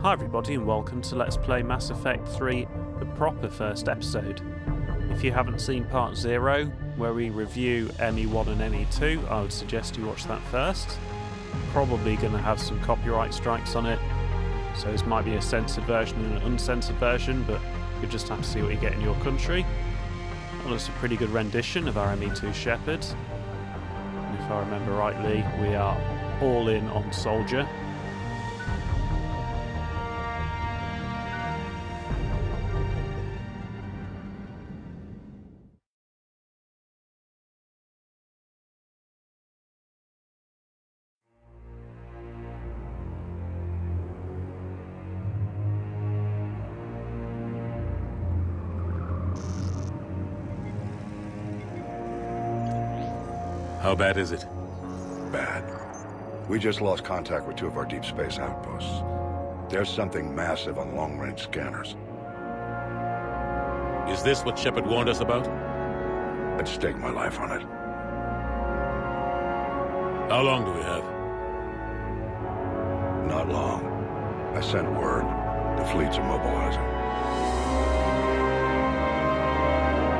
Hi everybody and welcome to Let's Play Mass Effect 3, the proper first episode. If you haven't seen part 0, where we review ME1 and ME2, I would suggest you watch that first. Probably going to have some copyright strikes on it, so this might be a censored version and an uncensored version, but you just have to see what you get in your country. Well, it's a pretty good rendition of our ME2 Shepard. And if I remember rightly, we are all in on Soldier. How bad is it? Bad. We just lost contact with 2 of our deep space outposts. There's something massive on long-range scanners. Is this what Shepard warned us about? I'd stake my life on it. How long do we have? Not long. I sent word. The fleets are mobilizing.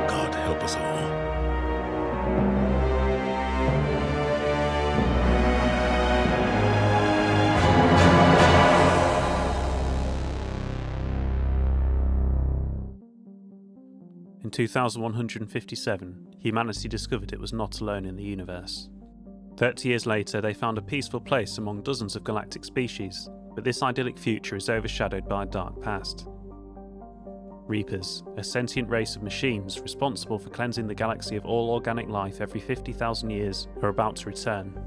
God help us all. In 2157, humanity discovered it was not alone in the universe. 30 years later, they found a peaceful place among dozens of galactic species, but this idyllic future is overshadowed by a dark past. Reapers, a sentient race of machines responsible for cleansing the galaxy of all organic life every 50,000 years, are about to return.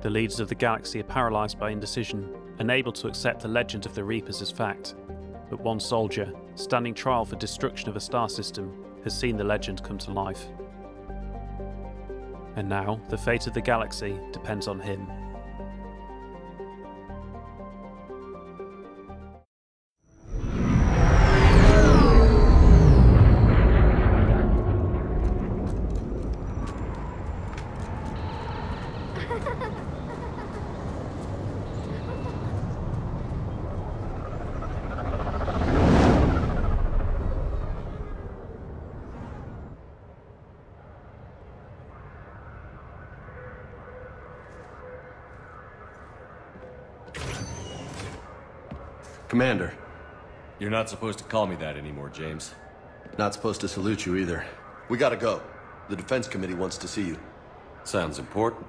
The leaders of the galaxy are paralysed by indecision, unable to accept the legend of the Reapers as fact. But one soldier, standing trial for destruction of a star system, has seen the legend come to life. And now, the fate of the galaxy depends on him. Commander. You're not supposed to call me that anymore, James. Not supposed to salute you either. We gotta go. The Defense Committee wants to see you. Sounds important.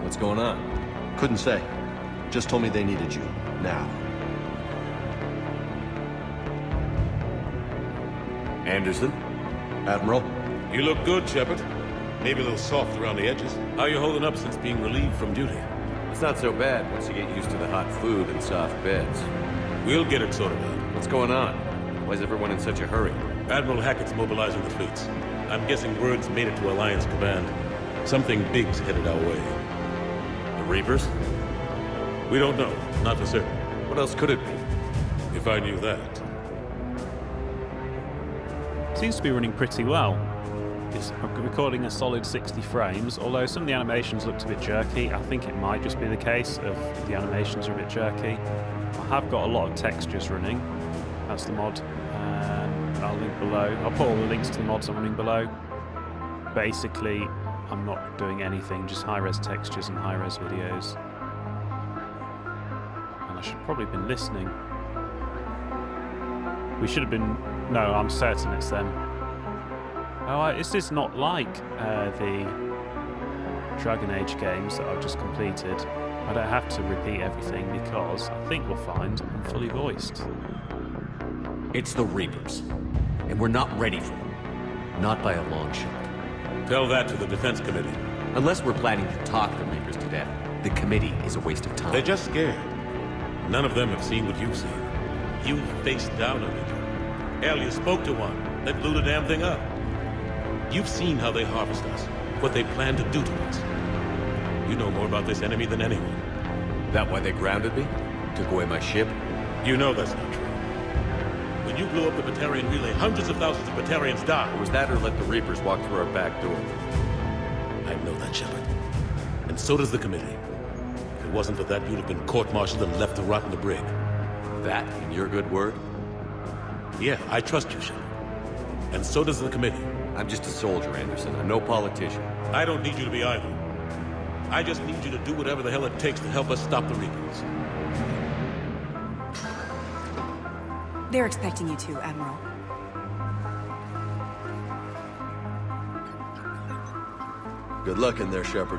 What's going on? Couldn't say. Just told me they needed you. Now. Anderson? Admiral? You look good, Shepard. Maybe a little soft around the edges. How you holding up since being relieved from duty? It's not so bad once you get used to the hot food and soft beds. We'll get it sorted out. What's going on? Why is everyone in such a hurry? Admiral Hackett's mobilizing the fleets. I'm guessing word's made it to Alliance Command. Something big's headed our way. The Reapers? We don't know. Not for certain. What else could it be? If I knew that. Seems to be running pretty well. It's recording a solid 60 frames, although some of the animations looked a bit jerky. I think it might just be the case of the animations are a bit jerky. I have got a lot of textures running. That's the mod. I'll link below. I'll put all the links to the mods I'm running below. Basically, I'm not doing anything, just high-res textures and high-res videos. And I should have probably been listening. We should have been... No, I'm certain it's them. Oh, this is not like the Dragon Age games that I've just completed. I don't have to repeat everything because I think we'll find I'm fully voiced. It's the Reapers, and we're not ready for them. Not by a long shot. Tell that to the Defense Committee. Unless we're planning to talk the Reapers to death, the committee is a waste of time. They're just scared. None of them have seen what you've seen. You faced down a Reaper. Hell, you spoke to one that blew the damn thing up. You've seen how they harvest us, what they plan to do to us. You know more about this enemy than anyone. That why they grounded me? Took away my ship? You know that's not true. When you blew up the Batarian relay, hundreds of thousands of Batarians died. It was that or let the Reapers walk through our back door. I know that, Shepard. And so does the committee. If it wasn't for that, you'd have been court-martialed and left to rot in the brig. That, in your good word? Yeah, I trust you, Shepard. And so does the committee. I'm just a soldier, Anderson. I'm no politician. I don't need you to be either. I just need you to do whatever the hell it takes to help us stop the Reapers. They're expecting you to, Admiral. Good luck in there, Shepard.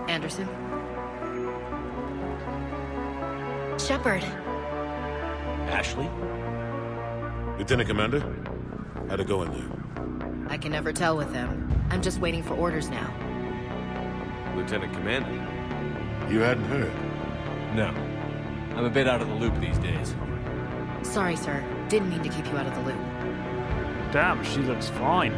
Anderson? Shepard. Ashley? Lieutenant Commander, how'd it go in there? I can never tell with them. I'm just waiting for orders now. Lieutenant Commander? You hadn't heard? No. I'm a bit out of the loop these days. Sorry, sir. Didn't mean to keep you out of the loop. Damn, she looks fine.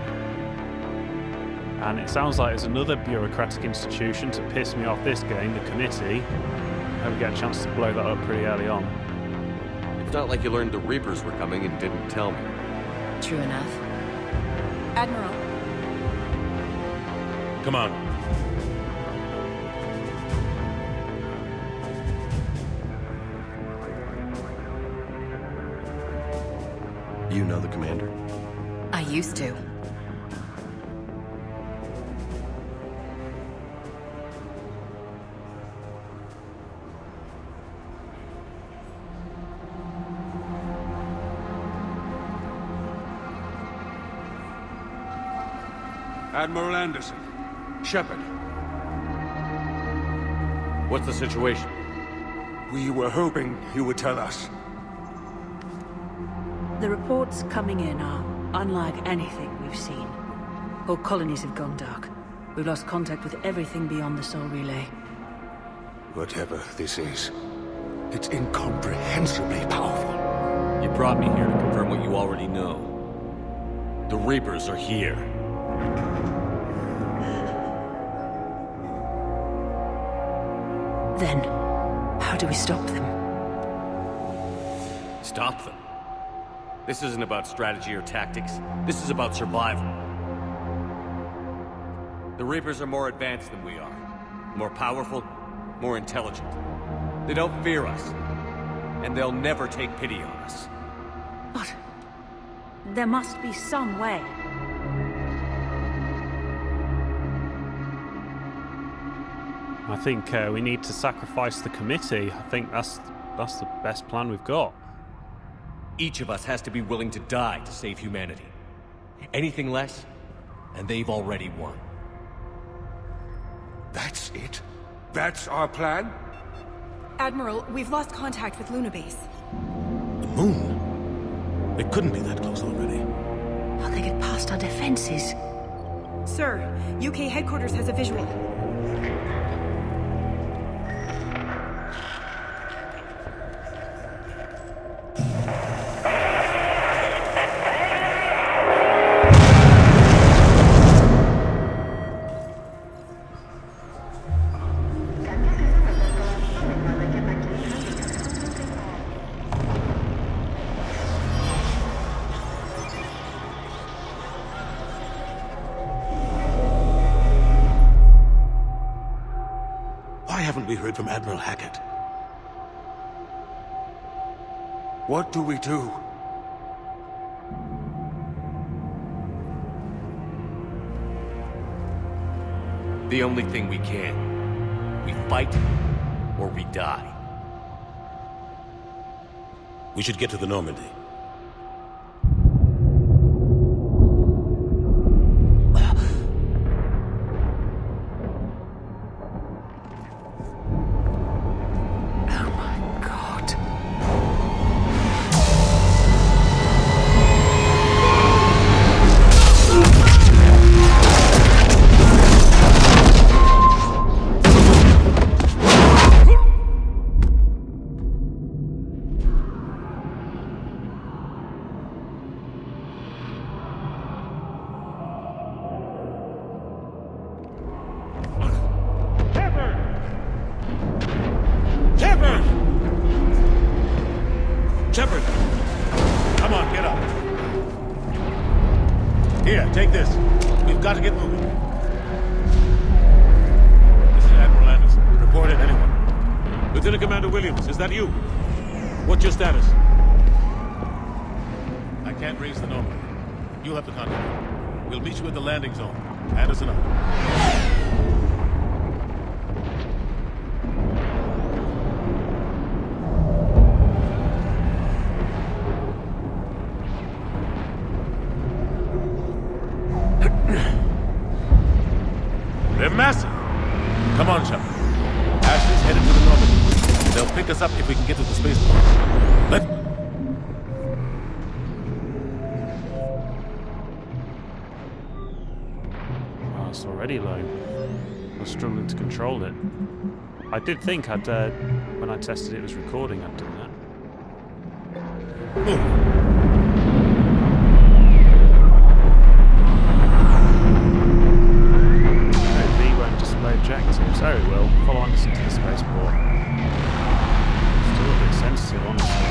And it sounds like it's another bureaucratic institution to piss me off this game, the committee. I hope we get a chance to blow that up pretty early on. It's not like you learned the Reapers were coming and didn't tell me. True enough. Admiral, Come on. You know the commander? I used to. Admiral Anderson. Shepard. What's the situation? We were hoping you would tell us. The reports coming in are unlike anything we've seen. Whole colonies have gone dark. We've lost contact with everything beyond the Sol Relay. Whatever this is, it's incomprehensibly powerful. You brought me here to confirm what you already know. The Reapers are here. Then, how do we stop them? Stop them. This isn't about strategy or tactics. This is about survival. The Reapers are more advanced than we are. More powerful, more intelligent. They don't fear us. And they'll never take pity on us. But there must be some way. I think we need to sacrifice the committee. I think that's the best plan we've got. Each of us has to be willing to die to save humanity. Anything less, and they've already won. That's it? That's our plan? Admiral, we've lost contact with Luna Base. The moon? It couldn't be that close already. How'd they get past our defenses? Sir, UK headquarters has a visual. Why haven't we heard from Admiral Hackett? What do we do? The only thing we can. We fight, or we die. We should get to the Normandy. take this. We've got to get moving. This is Admiral Anderson. Report it, anyone. Lieutenant Commander Williams, is that you? What's your status? I can't raise the normal. You'll have to contact me. We'll meet you at the landing zone. Anderson out. Remaster! Come on, Shepard. Ashley's headed to the Normandy. They'll pick us up if we can get to the spaceport. Oh, it's already low. I was struggling to control it. I did think when I tested it was recording, I'd done that. Move. Objectives. Oh, well, follow Anderson to the spaceport. Still a bit sensitive, honestly.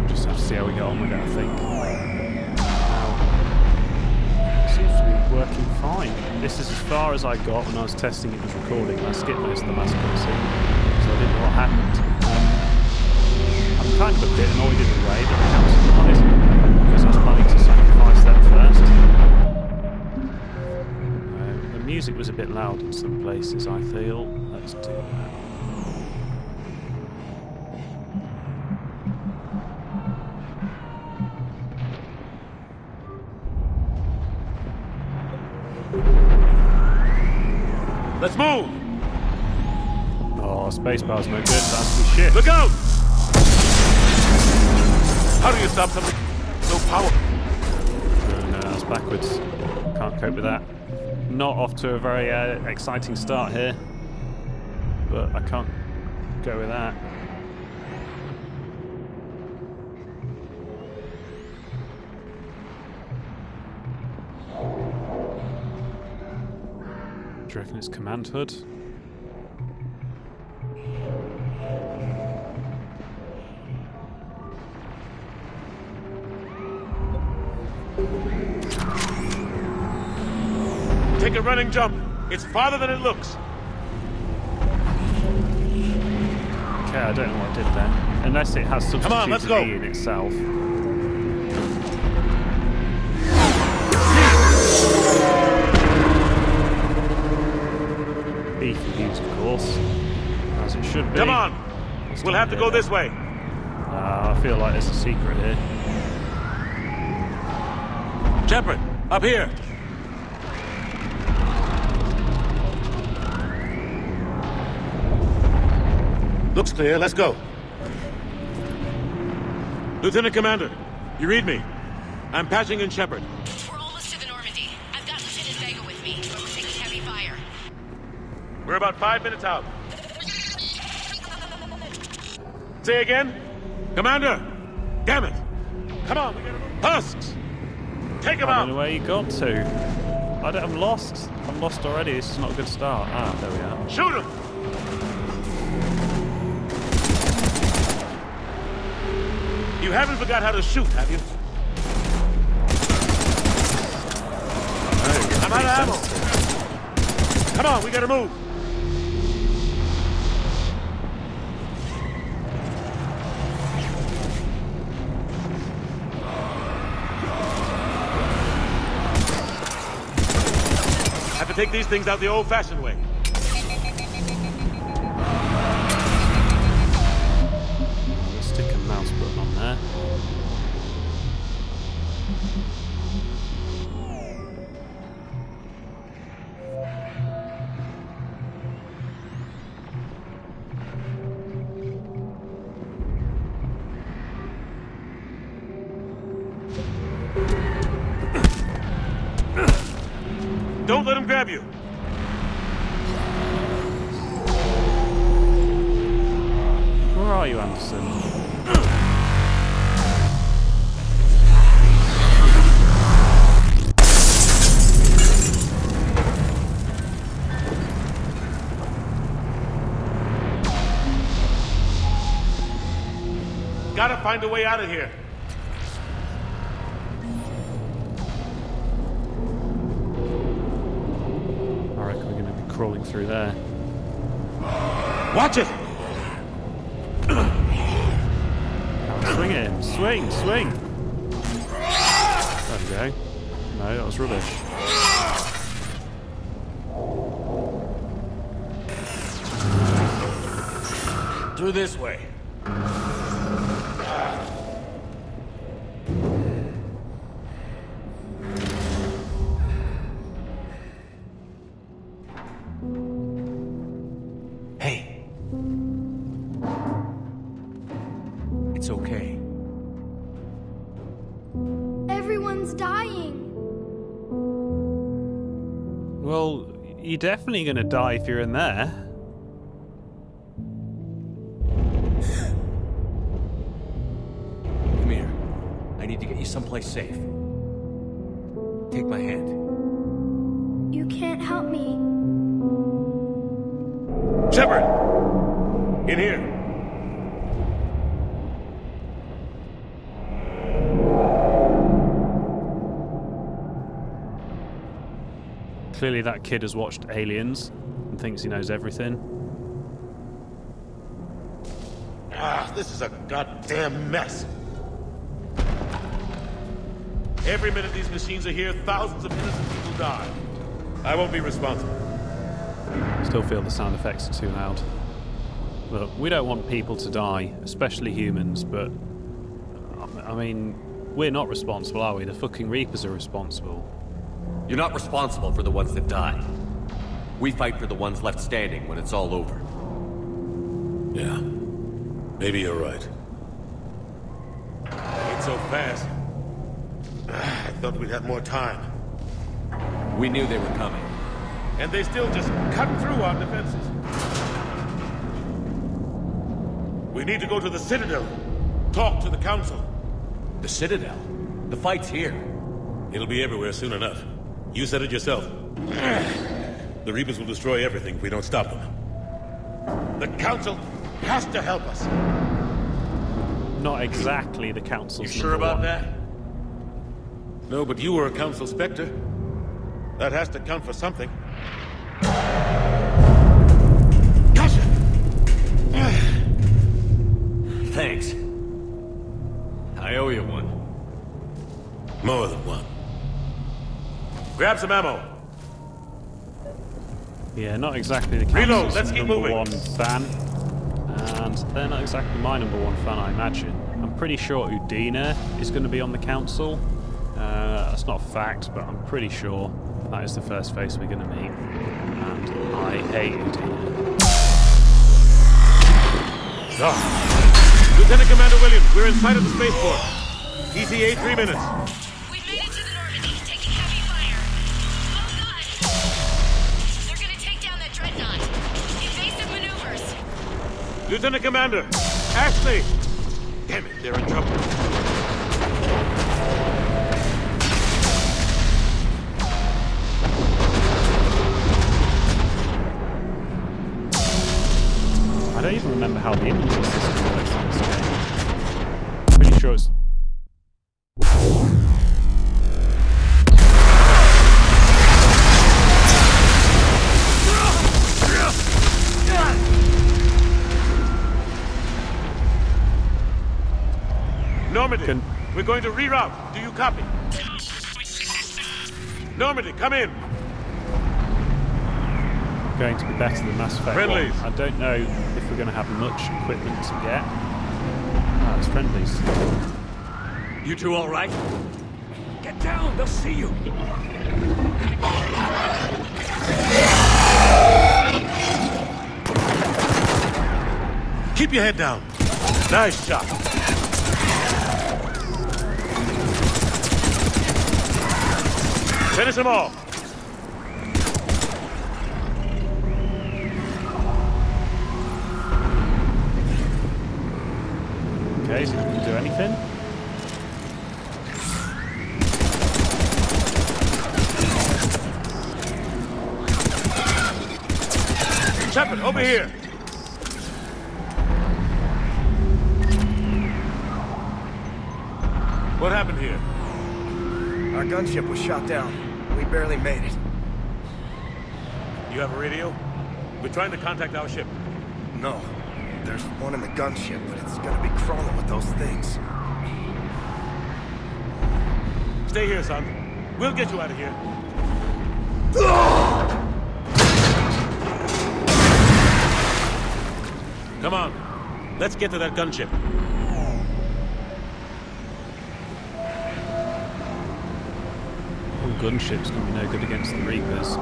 Just have to see how we get on with it, I think. Seems to be working fine. This is as far as I got when I was testing it was recording. I skipped most of the last cutscene, so I didn't know what happened. I'm kind of a bit annoyed in a way that the council on it, because I was planning to sacrifice them first. The music was a bit loud in some places, I feel. Let's do that. Let's move! Oh, spacebar's no good, that's the shit. Look out! How do you stop something so powerful? No, that's backwards. Can't cope with that. Not off to a very exciting start here. But I can't go with that. Do you reckon it's command hood? Take a running jump. It's farther than it looks. Okay, I don't know what I did then. Unless it has Come on, let's substituted go. E in itself. E for views, of course. As it should be. Come on. We'll have to go this way. I feel like there's a secret here. Shepard, up here. Looks clear. Let's go. Lieutenant Commander, you read me. I'm patching in Shepard. We're almost to the Normandy. I've got Lieutenant Vega with me, but we're taking heavy fire. We're about 5 minutes out. Say again? Commander! Damn it! Come on, we gotta move. Husks! Take him I out! don't know where you got to. I'm lost. I'm lost already. This is not a good start. Ah, there we are. Shoot him! You haven't forgot how to shoot, have you? I'm out of ammo. Come on, we gotta move. Have to take these things out the old-fashioned way. Let's stick a mouse button on there. Don't let him grab you. Where are you, Anderson? find a way out of here. I reckon we're going to be crawling through there. Watch it! Swing at him. Swing, swing! There we go. No, that was rubbish. Through this way. Hey. It's okay. Everyone's dying. Well, you're definitely going to die if you're in there. Come here. I need to get you someplace safe. Take my hand. You can't help me. Shepard! In here. Clearly that kid has watched Aliens and thinks he knows everything. Ah, this is a goddamn mess. Every minute these machines are here, thousands of innocent people die. I won't be responsible. Still feel the sound effects are too loud. Look, we don't want people to die, especially humans, but I mean, we're not responsible, are we? The fucking Reapers are responsible. You're not responsible for the ones that die. We fight for the ones left standing when it's all over. Yeah. Maybe you're right. It's so fast. I thought we'd have more time. We knew they were coming. And they still just cut through our defenses. We need to go to the Citadel. Talk to the Council. The Citadel? The fight's here. It'll be everywhere soon enough. You said it yourself. The Reapers will destroy everything if we don't stop them. The Council has to help us. Not exactly the Council's You sure about one. that? No, but you were a Council Spectre. That has to count for something. Gotcha! Thanks. I owe you one. More than one. Grab some ammo. Yeah, not exactly the Reload, Council's let's keep number moving. one fan. And they're not exactly my number one fan, I imagine. I'm pretty sure Udina is going to be on the Council. That's not a fact, but I'm pretty sure that is the first face we're going to meet. And I hate Udina. Lieutenant Commander Williams, we're in sight of the spaceport. ETA 3 minutes. We've made it to the Normandy, taking heavy fire. Well done. They're gonna take down that dreadnought. Evasive maneuvers. Lieutenant Commander, Ashley! Damn it, they're in trouble. I don't even remember how the infantry system works in this game. Pretty sure it's... Normandy, we're going to reroute. Do you copy? Normandy, come in. Going to be better than Mass Effect 1. Friendlies. I don't know if we're going to have much equipment to get. Ah, it's friendlies. You two all right? Get down, they'll see you. Keep your head down. Nice shot. Finish them all. Okay, so we can do anything. Shepard, over here. What happened here? Our gunship was shot down. We barely made it. You have a radio? We're trying to contact our ship. No. There's one in the gunship, but it's gonna be crawling with those things. Stay here, son. We'll get you out of here. Come on. Let's get to that gunship. All gunships can be no good against the Reapers.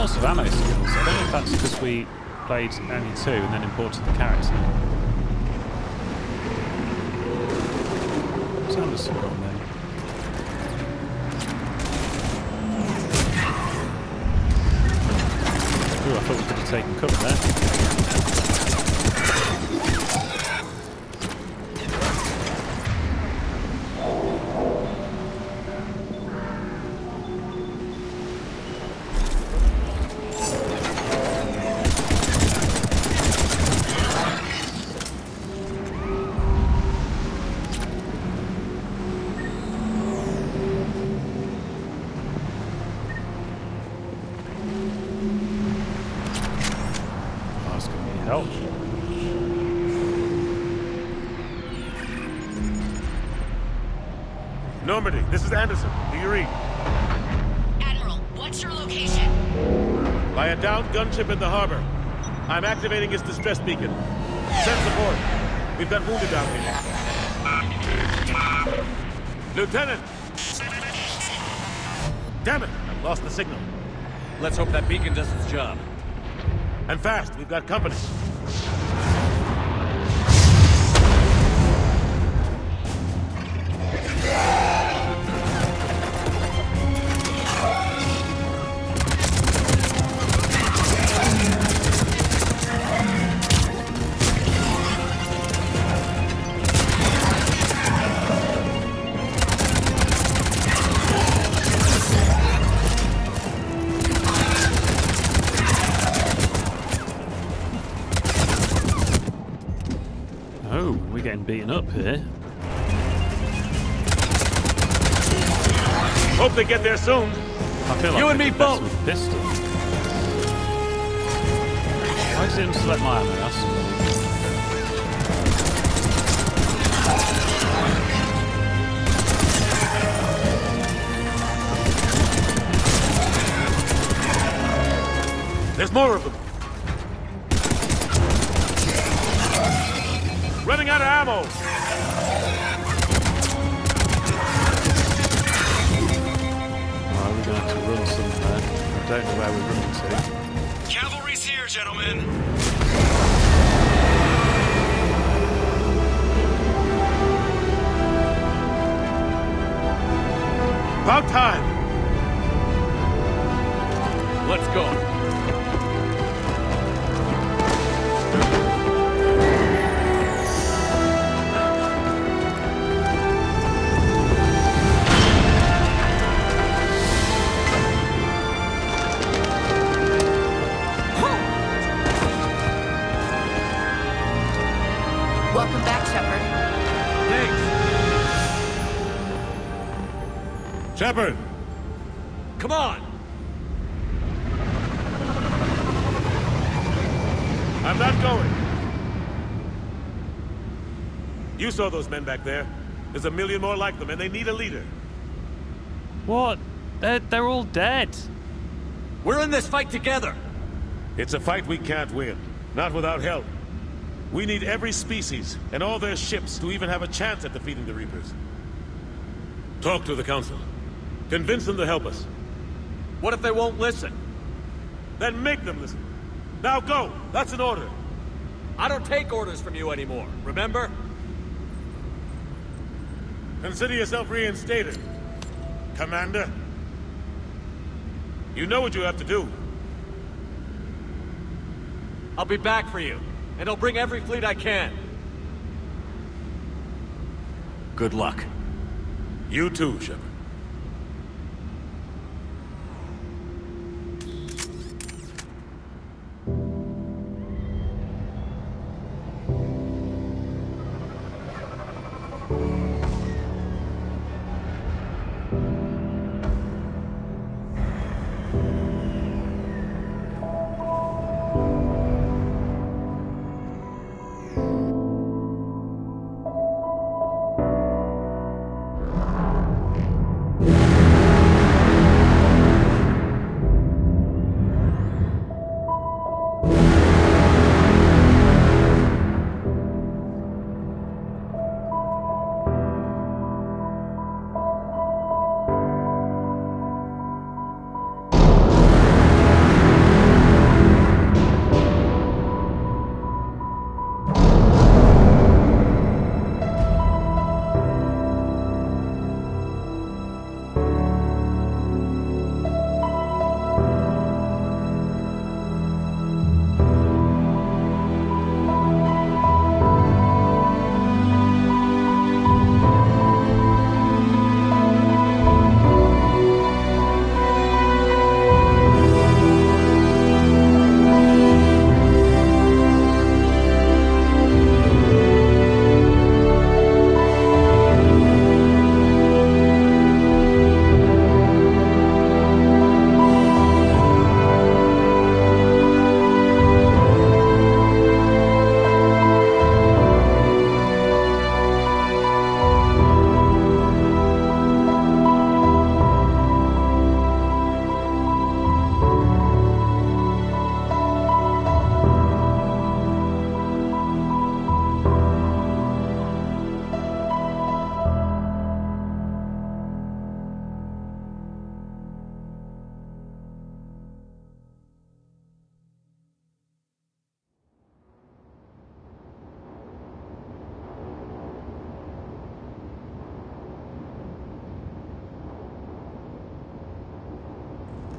Of ammo skills. I don't know if that's because we played only 2 and then imported the character. What's Anderson got then? Ooh, I thought we could have taken cover there. Help. Normandy, this is Anderson. Do you read? Admiral, what's your location? By a downed gunship in the harbor. I'm activating its distress beacon. Send support. We've got wounded down here. Lieutenant! Damn it! I've lost the signal. Let's hope that beacon does its job. And fast, we've got company. Oh, we're getting beaten up here. Hope they get there soon. I feel like you and me both. With pistol. Why does he unselect my ammo? There's more of them. Running out of ammo! Alright, we're going to have to run somewhere. I don't know where we're running to. Cavalry's here, gentlemen! About time! Let's go. Welcome back, Shepard. Thanks. Shepard! Come on! I'm not going. You saw those men back there. There's a million more like them, and they need a leader. What? They're all dead. We're in this fight together. It's a fight we can't win. Not without help. We need every species and all their ships to even have a chance at defeating the Reapers. Talk to the Council. Convince them to help us. What if they won't listen? Then make them listen. Now go! That's an order. I don't take orders from you anymore, remember? Consider yourself reinstated. Commander. You know what you have to do. I'll be back for you, and I'll bring every fleet I can. Good luck. You too, Shepard.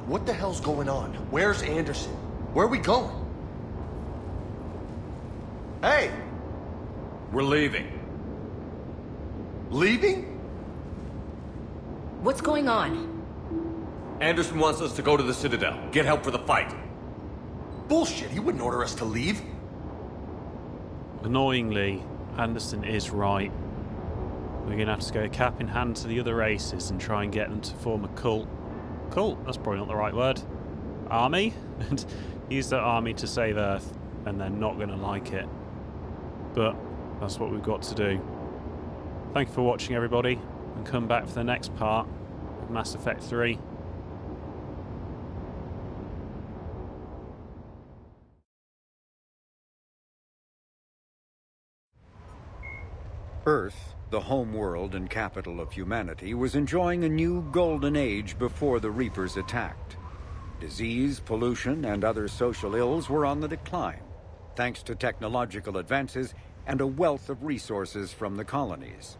What the hell's going on? Where's Anderson? Where are we going? Hey! We're leaving. Leaving? What's going on? Anderson wants us to go to the Citadel. Get help for the fight. Bullshit, he wouldn't order us to leave. Annoyingly, Anderson is right. We're going to have to go cap in hand to the other races and try and get them to form a cult. Cult? That's probably not the right word. Army? And use that army to save Earth, and they're not going to like it. But that's what we've got to do. Thank you for watching, everybody, and come back for the next part of Mass Effect 3. Earth, the home world and capital of humanity, was enjoying a new golden age before the Reapers attacked. Disease, pollution, and other social ills were on the decline, thanks to technological advances and a wealth of resources from the colonies.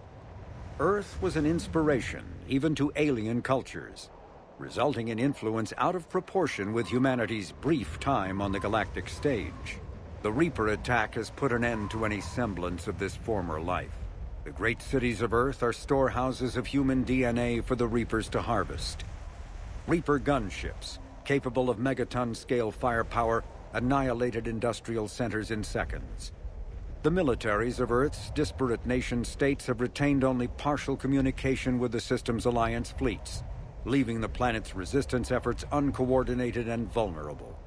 Earth was an inspiration even to alien cultures, resulting in influence out of proportion with humanity's brief time on the galactic stage. The Reaper attack has put an end to any semblance of this former life. The great cities of Earth are storehouses of human DNA for the Reapers to harvest. Reaper gunships, capable of megaton-scale firepower, annihilated industrial centers in seconds. The militaries of Earth's disparate nation-states have retained only partial communication with the system's alliance fleets, leaving the planet's resistance efforts uncoordinated and vulnerable.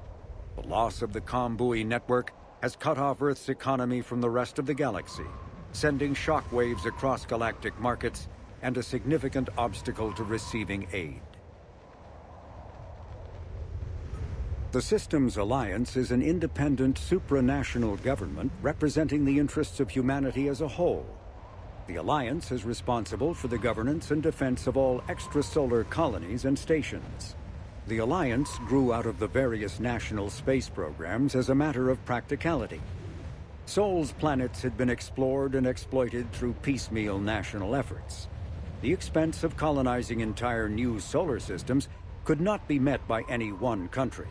The loss of the Comm-Buoy network has cut off Earth's economy from the rest of the galaxy, sending shockwaves across galactic markets and a significant obstacle to receiving aid. The system's alliance is an independent supranational government representing the interests of humanity as a whole. The alliance is responsible for the governance and defense of all extrasolar colonies and stations. The alliance grew out of the various national space programs as a matter of practicality. Sol's planets had been explored and exploited through piecemeal national efforts. The expense of colonizing entire new solar systems could not be met by any one country.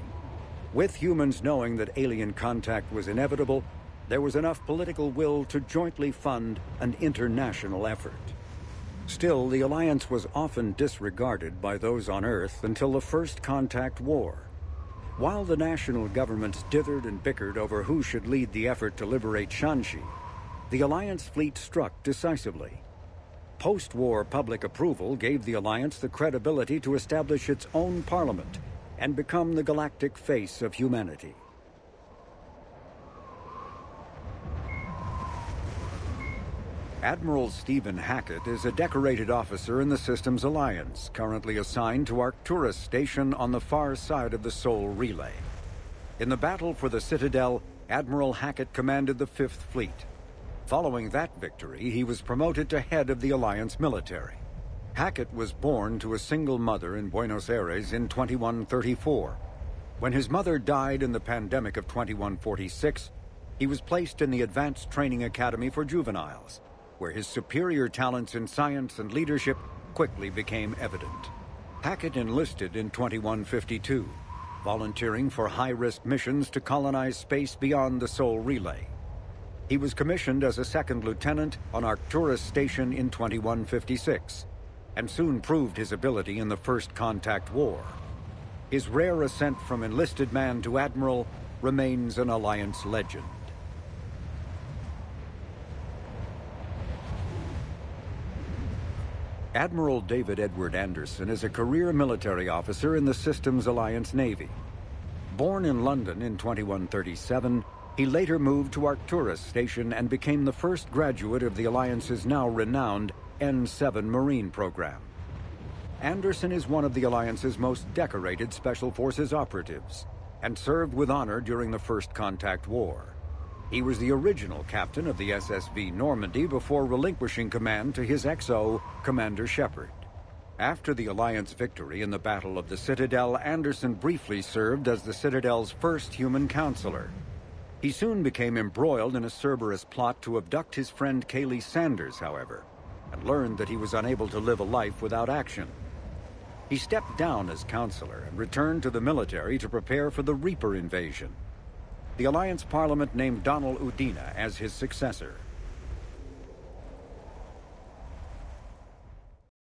With humans knowing that alien contact was inevitable, there was enough political will to jointly fund an international effort. Still, the Alliance was often disregarded by those on Earth until the First Contact War. While the national governments dithered and bickered over who should lead the effort to liberate Shanxi, the Alliance fleet struck decisively. Post-war public approval gave the Alliance the credibility to establish its own parliament and become the galactic face of humanity. Admiral Stephen Hackett is a decorated officer in the Systems Alliance, currently assigned to Arcturus Station on the far side of the Sol Relay. In the battle for the Citadel, Admiral Hackett commanded the 5th Fleet. Following that victory, he was promoted to head of the Alliance military. Hackett was born to a single mother in Buenos Aires in 2134. When his mother died in the pandemic of 2146, he was placed in the Advanced Training Academy for Juveniles, where his superior talents in science and leadership quickly became evident. Hackett enlisted in 2152, volunteering for high-risk missions to colonize space beyond the Sol Relay. He was commissioned as a 2nd lieutenant on Arcturus Station in 2156, and soon proved his ability in the First Contact War. His rare ascent from enlisted man to admiral remains an Alliance legend. Admiral David Edward Anderson is a career military officer in the Systems Alliance Navy. Born in London in 2137, he later moved to Arcturus Station and became the first graduate of the Alliance's now renowned N7 Marine program. Anderson is one of the Alliance's most decorated Special Forces operatives and served with honor during the First Contact War. He was the original captain of the SSV Normandy before relinquishing command to his XO, Commander Shepard. After the Alliance victory in the Battle of the Citadel, Anderson briefly served as the Citadel's first human counselor. He soon became embroiled in a Cerberus plot to abduct his friend Kaylee Sanders, however, and learned that he was unable to live a life without action. He stepped down as counselor and returned to the military to prepare for the Reaper invasion. The Alliance Parliament named Donald Udina as his successor.